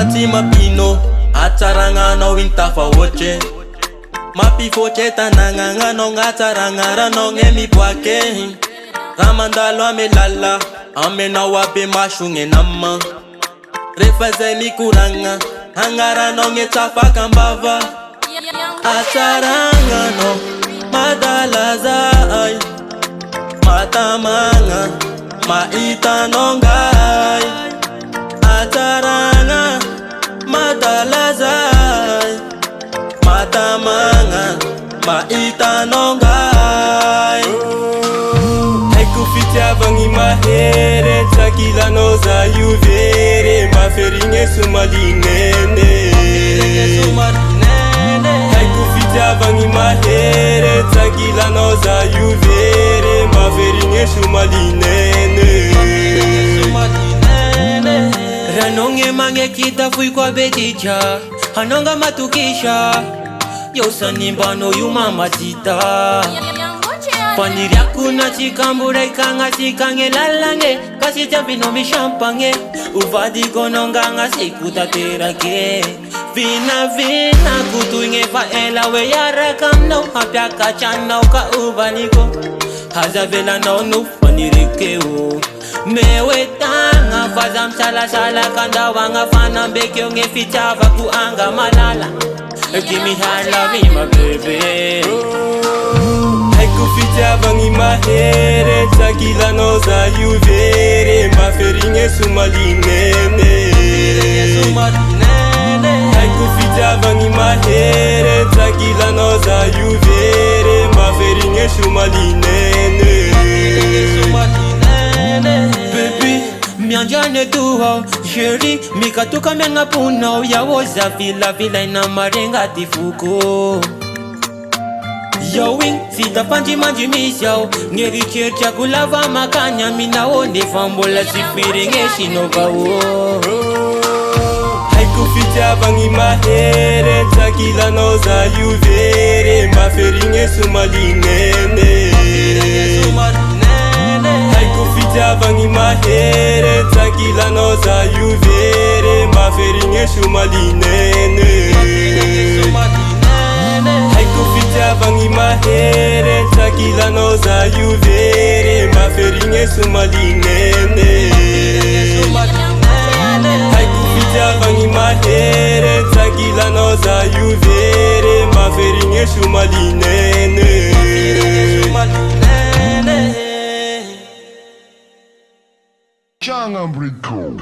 tsy mapino atsaranganao intafahoatry mapifoatry tanagnananao gn'atsaragnaranao gne miboake raha mandalo ame lala amenao aby masogny nama rehefa zay mikoragna agnaranao gne tsafakambava atsaranganao madalazay matamagna mahitanao ngay atsaragna madalazay matamagna mahitanao ngay haiko fitiavagny mahere tsakilanao za io very maferigny somalinene haiko fitiavagny mahere tsakilanao za io very maferigny somalinene ranao gne magnekita voiko abetitra hanonga matukisha yosanimbanao io mamazita faniriako na tsikamboraikagna tsikagny lalagny kasi tiambinao mishampagny uvadiko nongagna sikotaterake vinavinako toigny fa ela hoe iaraka aminao hampiakatranao ka uvaniko hazavelanao no fanirikeo me hoe tagna faza misalasalaka andavagna fanambekeo gne fitiavako anga malala give me hard love my baby haiko fitiavagny mahere tsakilanao za io very maferigny somalinene haiko fitiavagny mahere tsakilanao za io very maferigny somalinene baby mianjane tuho sheri mikatuka mengapunao yawoza vila ina marenga tifuko yowing sitapanji manji misyao ngerichercha kulava makanya minaone fambola sifiringe shinobao haiko fitiavagny mahere tsakilanao za io very maferigny somalinene haiko fitiavagny mahere tsakilanao za io very maferigny somalinene haiko fitiavagny mahere tsakilanao za io very maferigny somalinene haiko fitiavagny mahere tsakilanao za io very maferigny somalinene Jungle Breed Code.